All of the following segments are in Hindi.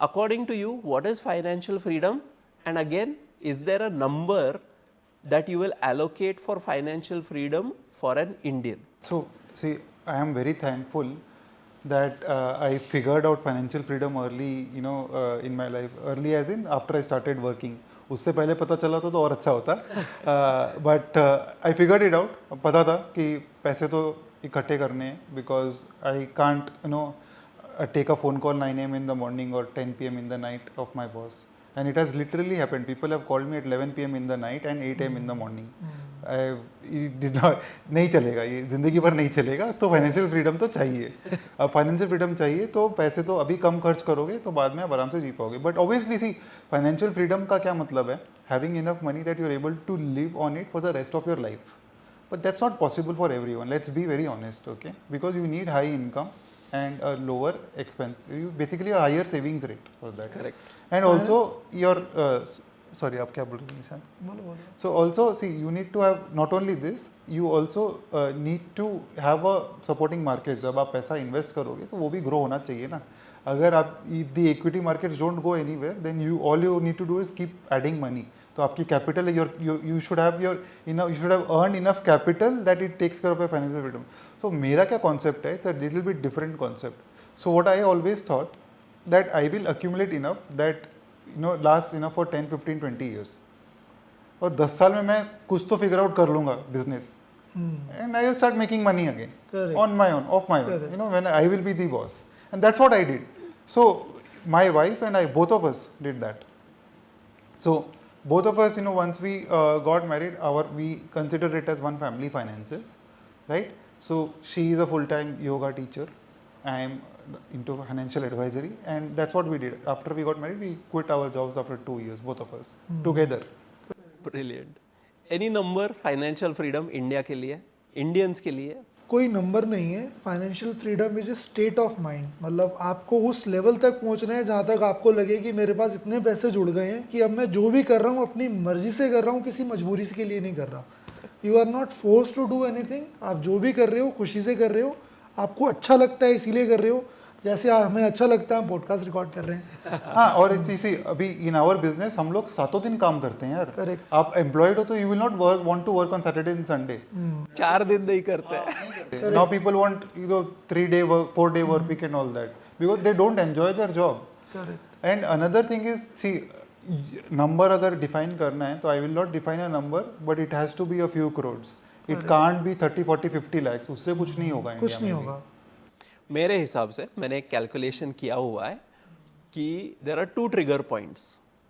According to you, what is financial freedom? And again, is there a number that you will allocate for financial freedom for an Indian? So, see, I am very thankful that I figured out financial freedom early, in my life. Early as in after I started working. उससे पहले पता चला तो और अच्छा होता. But I figured it out. पता था कि पैसे तो इकट्ठे करने हैं because I can't, take a phone call 9 a.m. in the morning or 10 p.m. in the night of my boss. And it has literally happened. People have called me at 11 p.m. in the night and 8 a.m. in the morning. It did not, नहीं चलेगा ये, जिंदगी भर नहीं चलेगा. तो फाइनेंशियल फ्रीडम तो चाहिए. अब फाइनेंशियल फ्रीडम चाहिए तो पैसे तो अभी कम खर्च करोगे तो बाद में आप आराम से जी पाओगे. But obviously see financial freedom का क्या मतलब है? Having enough money that you are able to live on it for the rest of your life. But that's not possible for everyone. Let's be very honest, okay? Because you need high income and a lower expense. You basically a higher savings rate for that. Correct. And also your sorry, आप क्या बोल रहे हैं निशान? बोलो. So also see, you need to have not only this, you also need to have a supporting market. जब आप पैसा invest करोगे तो वो भी grow होना चाहिए ना. अगर आप if the equity markets don't go anywhere, then all you need to do is keep adding money. तो आपकी capital you should have you should have earned enough capital that it takes care of your financial freedom. So मेरा क्या concept है? It's a little bit different concept. So what I always thought that I will accumulate enough that last enough for 10, 15, 20 years. और 10 साल में मैं कुछ तो figure out कर लूँगा business. And I will start making money again. Correct. On my own, off my Correct. own. When I will be the boss. And that's what I did. So my wife and I, both of us did that. So both of us, once we got married, we considered it as one family finances, right? So she is a full-time yoga teacher. I am into financial advisory, and that's what we did. After we got married, we quit our jobs after 2 years, both of us, together. Brilliant. Any number financial freedom India के लिए, Indians के लिए? कोई नंबर नहीं है. Financial freedom is a state of mind. मतलब आपको उस लेवल तक पहुंचना है जहां तक आपको लगे कि मेरे पास इतने पैसे जुड़ गए हैं कि अब मैं जो भी कर रहा हूं अपनी मर्जी से कर रहा हूं, किसी मजबूरी के लिए नहीं कर रहा. You are not force to do anything. आप जो भी कर रहे हो खुशी से कर रहे हो, आपको अच्छा लगता है इसीलिए कर रहे हो. जैसे हमें अच्छा लगता है हम पॉडकास्ट रिकॉर्ड कर रहे हैं. हाँ, और इसी अभी इन आवर बिजनेस हम लोग 7 दिन काम करते हैं यार. Correct. आप एम्प्लॉयड हो तो you will not want to work on Saturday and Sunday. 4 दिन नहीं करते हैं. Now people want 3-day work, 4-day work week and all that because they don't enjoy their job. Correct. And another thing is, see, number अगर define करना है तो I will not define a number, but it has to be a few crores. It can't be 30, 40, 50 lakhs. उससे कुछ नहीं होगा. कुछ India नहीं में भी. होगा. मेरे हिसाब से मैंने एक कैलकुलेशन किया हुआ है कि there are 2 trigger points,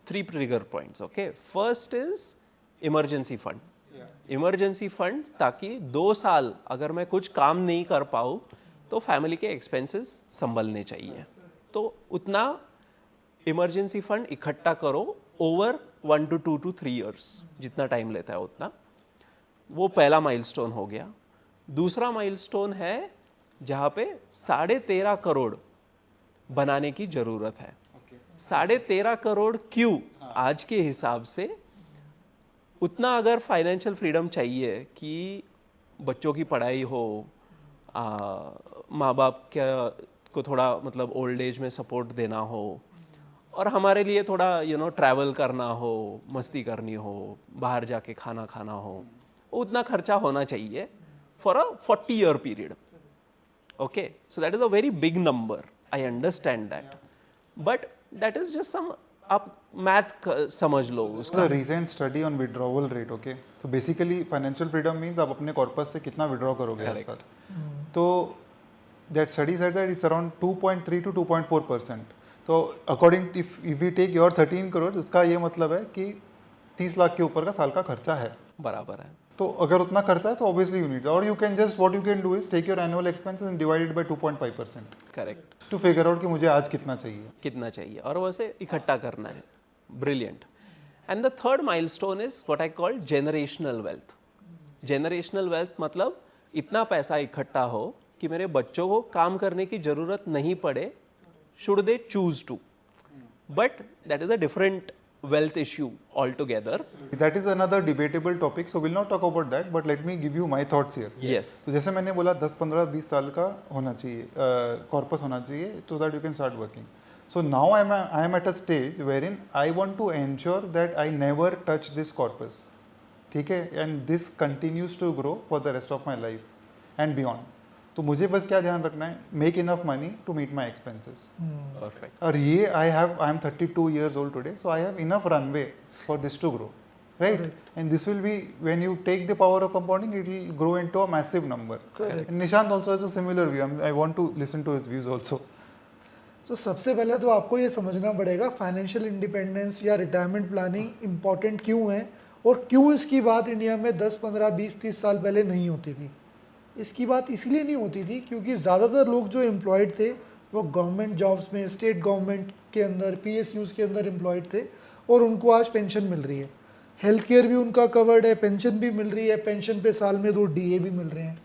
3 trigger points. Okay, first is emergency fund. Emergency fund ताकि 2 साल अगर मैं कुछ काम नहीं कर पाऊँ तो फैमिली के एक्सपेंसेस संभलने चाहिए. तो उतना इमरजेंसी फंड इकट्ठा करो ओवर 1 to 2 to 3 years, जितना टाइम लेता है उतना. वो पहला माइलस्टोन हो गया. दूसरा माइलस्टोन है जहाँ पे 13.5 करोड़ बनाने की जरूरत है. 13.5 करोड़ क्यों? आज के हिसाब से उतना अगर फाइनेंशियल फ्रीडम चाहिए कि बच्चों की पढ़ाई हो, माँ बाप को थोड़ा मतलब ओल्ड एज में सपोर्ट देना हो, और हमारे लिए थोड़ा ट्रैवल करना हो, मस्ती करनी हो, बाहर जाके खाना खाना हो, उतना खर्चा होना चाहिए for a 40-year period. Okay, so that is a very big number. I understand that, but that is just some आप math समझ लो उसका. The recent study on withdrawal rate, okay? So basically financial freedom means आप अपने corpus से कितना withdraw करोगे हर साल. तो that study said that it's around 2.3 to 2.4%. तो according if we take your 13 crores, उसका ये मतलब है कि 30 लाख के ऊपर का साल का खर्चा है. बराबर है. तो अगर उतना खर्चा है तो obviously you need, or you can just what you can do is take your annual expenses and divide it by 2.5%. Correct. to figure out कि मुझे आज कितना चाहिए. कितना चाहिए और वैसे इकट्ठा करना है. Brilliant. And the third milestone is what I call generational wealth. Generational wealth मतलब इतना पैसा इकट्ठा हो कि मेरे बच्चों को काम करने की जरूरत नहीं पड़े, should they choose to. But that is a different wealth issue altogether. That is another debatable topic, so we'll not talk about that, but let me give you my thoughts here. Yes. तो जैसे मैंने बोला 10, 15, 20 साल का होना चाहिए, कॉर्पस होना चाहिए, so that you can start working. So now I am at a stage wherein I want to ensure that I never touch this corpus. ठीक है, and this continues to grow for the rest of my life and beyond. तो मुझे बस क्या ध्यान रखना है, make enough money to meet my expenses. Perfect. और ये I am 32 years old today, so I have enough runway for this to grow, right? And this will be, when you take the power of compounding, it will grow into a massive number. Correct. And Nishant also has a similar view. I want to listen to his views also. तो सबसे पहले तो आपको ये समझना पड़ेगा फाइनेंशियल इंडिपेंडेंस या रिटायरमेंट प्लानिंग इम्पॉर्टेंट क्यों है और क्यों इसकी बात इंडिया में 10, 15, 20, 30 साल पहले नहीं होती थी. इसकी बात इसलिए नहीं होती थी क्योंकि ज़्यादातर लोग जो एम्प्लॉयड थे वो गवर्नमेंट जॉब्स में, स्टेट गवर्नमेंट के अंदर, PSUs के अंदर एम्प्लॉयड थे और उनको आज पेंशन मिल रही है. हेल्थ केयर भी उनका कवर्ड है, पेंशन भी मिल रही है, पेंशन पे साल में 2 DA भी मिल रहे हैं.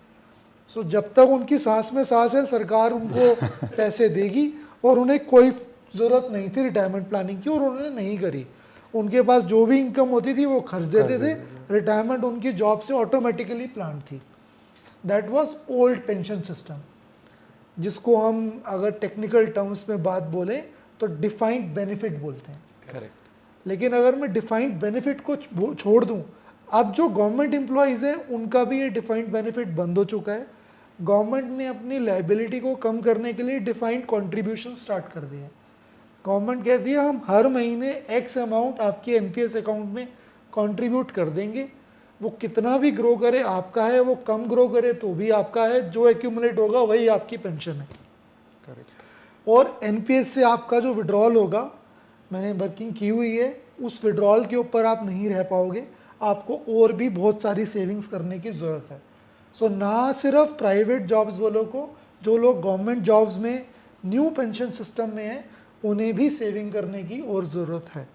सो जब तक उनकी सांस में सांस है सरकार उनको पैसे देगी और उन्हें कोई ज़रूरत नहीं थी रिटायरमेंट प्लानिंग की और उन्होंने नहीं करी. उनके पास जो भी इनकम होती थी वो खर्च देते थे, रिटायरमेंट उनकी जॉब से ऑटोमेटिकली प्लान थी. That was old pension system, जिसको हम अगर टेक्निकल टर्म्स में बात बोलें तो डिफाइंड बेनिफिट बोलते हैं. Correct. लेकिन अगर मैं डिफाइंड बेनिफिट को छोड़ दूं, अब जो गवर्नमेंट एम्प्लॉयज़ हैं उनका भी ये डिफाइंड बेनिफिट बंद हो चुका है. गवर्नमेंट ने अपनी लाइबिलिटी को कम करने के लिए डिफाइंड कंट्रीब्यूशन स्टार्ट कर दिए. गवर्नमेंट कहती है हम हर महीने X अमाउंट आपके NPS अकाउंट में कंट्रीब्यूट कर देंगे. वो कितना भी ग्रो करे आपका है, वो कम ग्रो करे तो भी आपका है, जो एक्यूमुलेट होगा वही आपकी पेंशन है. Correct. और NPS से आपका जो विड्रॉल होगा, मैंने वर्किंग की हुई है, उस विड्रॉल के ऊपर आप नहीं रह पाओगे, आपको और भी बहुत सारी सेविंग्स करने की ज़रूरत है. सो ना सिर्फ प्राइवेट जॉब्स वालों को, जो लोग गवर्नमेंट जॉब्स में न्यू पेंशन सिस्टम में हैं उन्हें भी सेविंग करने की और ज़रूरत है.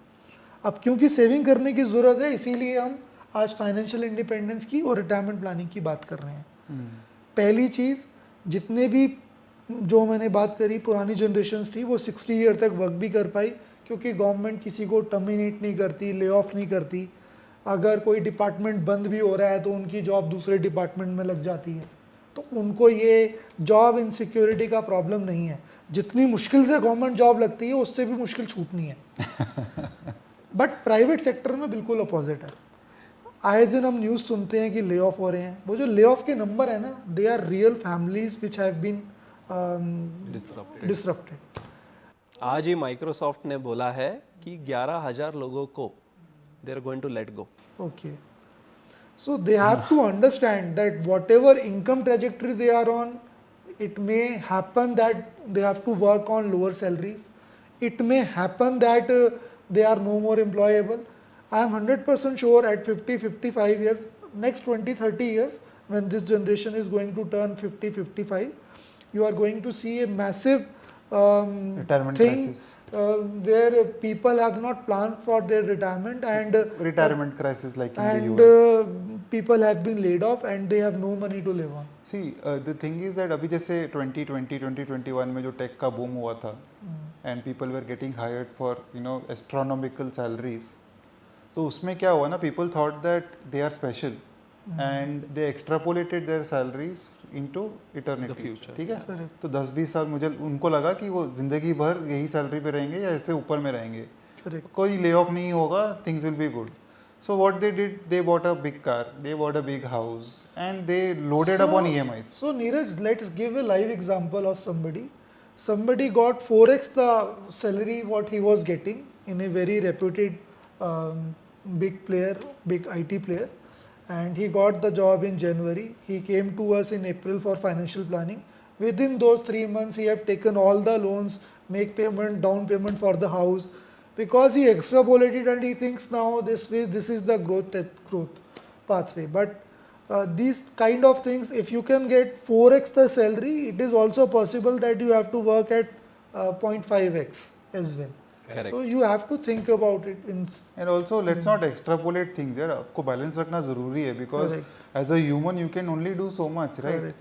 अब क्योंकि सेविंग करने की ज़रूरत है इसीलिए हम आज फाइनेंशियल इंडिपेंडेंस की और रिटायरमेंट प्लानिंग की बात कर रहे हैं. पहली चीज़, जितने भी जो मैंने बात करी पुरानी जनरेशन्स थी वो 60 ईयर तक वर्क भी कर पाई क्योंकि गवर्नमेंट किसी को टर्मिनेट नहीं करती, ले ऑफ नहीं करती. अगर कोई डिपार्टमेंट बंद भी हो रहा है तो उनकी जॉब दूसरे डिपार्टमेंट में लग जाती है. तो उनको ये जॉब इनसिक्योरिटी का प्रॉब्लम नहीं है. जितनी मुश्किल से गवर्नमेंट जॉब लगती है उससे भी मुश्किल छूटनी है. बट प्राइवेट सेक्टर में बिल्कुल अपोजिट है. आए दिन हम न्यूज़ सुनते हैं कि ले ऑफ हो रहे हैं. वो जो ले ऑफ के नंबर है ना, they are real families which have been disrupted. आज ही माइक्रोसॉफ्ट ने बोला है कि 11,000 लोगों को they are going to let go. Okay. So they have to understand that whatever income trajectory they are on, it may happen that they have to work on lower salaries. It may happen that they are no more employable. I am 100% sure at 50, 55 years, next 20, 30 years, when this generation is going to turn 50, 55, you are going to see a massive Retirement thing crisis. Where people have not planned for their retirement and Retirement crisis like in and the US. People have been laid off and they have no money to live on. See, the thing is that अभी जैसे 2020, 2021 में जो टेक का बूम हुआ था and people were getting hired for astronomical salaries, तो उसमें क्या हुआ ना, people thought that they are special and they extrapolated their salaries into eternity. The future. ठीक है, तो 10-20 साल मुझे उनको लगा कि वो जिंदगी भर यही सैलरी पे रहेंगे या इससे ऊपर में रहेंगे. Correct. कोई ले ऑफ नहीं होगा, things will be good. So what they did, they bought a big car, they bought a big house, and they loaded up on EMIs. So Neeraj, let's give a live example of somebody. Somebody got 4x the salary what he was getting in a very reputed big player, big IT player. And he got the job in January. He came to us in April for financial planning. Within those 3 months, he have taken all the loans, make payment, down payment for the house, because he extrapolated and he thinks now this is the growth pathway. But these kind of things, if you can get 4x the salary, it is also possible that you have to work at 0.5x as well. Correct. So you have to think about it in. And also let's not extrapolate things यार, आपको balance रखना ज़रूरी है because as a human you can only do so much, right? Correct.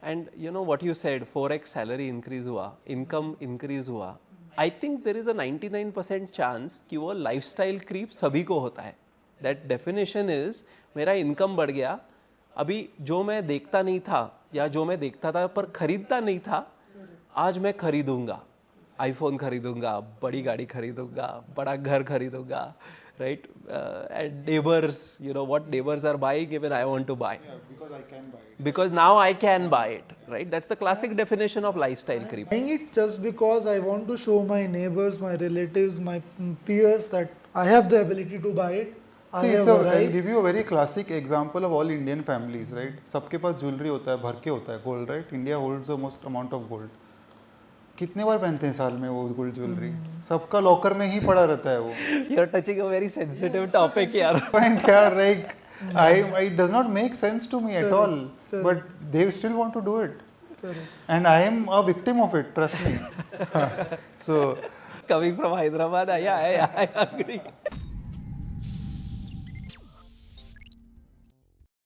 And you know what you said, 4x salary increase हुआ, income increase हुआ, I think there is a 99% chance कि वो लाइफस्टाइल क्रीप सभी को होता है. दैट डेफिनेशन इज मेरा इनकम बढ़ गया, अभी जो मैं देखता नहीं था या जो मैं देखता था पर खरीदता नहीं था, आज मैं खरीदूंगा, आईफोन खरीदूंगा, बड़ी गाड़ी खरीदूंगा, बड़ा घर खरीदूंगा, right? And neighbours, you know what neighbours are buying, even I want to buy because I can buy it. because now I can buy it, right? That's the classic definition of lifestyle creep. Buying it just because I want to show my neighbors, my relatives, my peers that I have the ability to buy it. I See, have I'll arrived. give you a very classic example of all Indian families, right? सबके पास ज्वेलरी होता है, भर के होता है gold, right? India holds the most amount of gold. कितने बार पहनते हैं साल में वो गोल्ड ज्वेलरी? सबका लॉकर में ही पड़ा रहता है वो. You're touching a very sensitive topic यार. Point यार, like it does not make sense to me at all, but they still want to do it, Correct. and I am a victim of it, trust me. So Coming from Hyderabad, I agree.